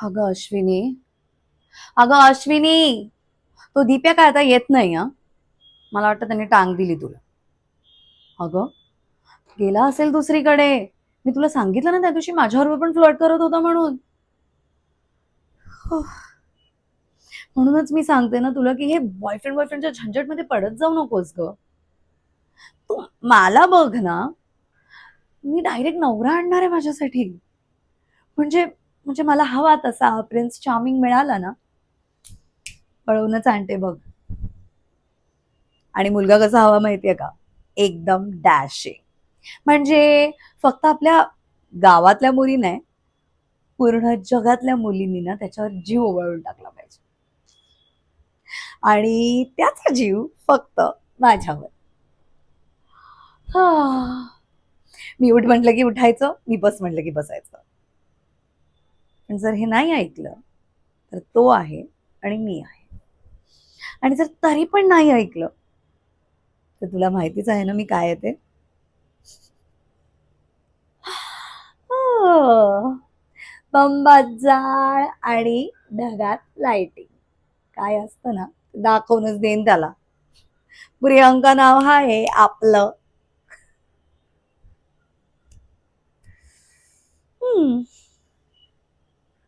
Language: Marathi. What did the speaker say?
अगं अश्विनी, अगं अश्विनी, तो दीप्या काय आता येत नाही हा. मला वाटतं त्यांनी टांग दिली तुला. अगं, गेला असेल दुसरीकडे. मी तुला सांगितलं ना त्या दिवशी माझ्याबरोबर पण फ्लर्ट करत होता म्हणून. हो. म्हणूनच मी सांगते ना तुला की हे बॉयफ्रेंड बॉयफ्रेंडच्या झंझटमध्ये पडत जाऊ नकोस ग. तू मला बघ ना, मी डायरेक्ट नवरा आणणार आहे माझ्यासाठी. म्हणजे मला हवा तसा प्रिन्स चार्मिंग मिळाला ना, पळवूनच आणते बघ. आणि मुलगा कसा हवा माहितीये का? एकदम डॅशिंग. म्हणजे फक्त आपल्या गावातल्या मुली नाही, पूर्ण जगातल्या मुलींनी ना त्याच्यावर जीव ओवाळून टाकला पाहिजे. आणि त्याचा जीव फक्त माझ्यावर. हा. मी उठ म्हटलं की उठायचं, मी बस म्हटलं की बसायचं. पण जर हे नाही ऐकलं तर तो आहे आणि मी आहे. आणि जर तरी पण नाही ऐकलं तर तुला माहितीच आहे ना मी काय आहे ते. हो. बंबात जाळ आणि ढगात लाइटिंग. काय असतं ना, दाखवूनच देईन त्याला. प्रियंका नाव आहे आपलं. हम्म.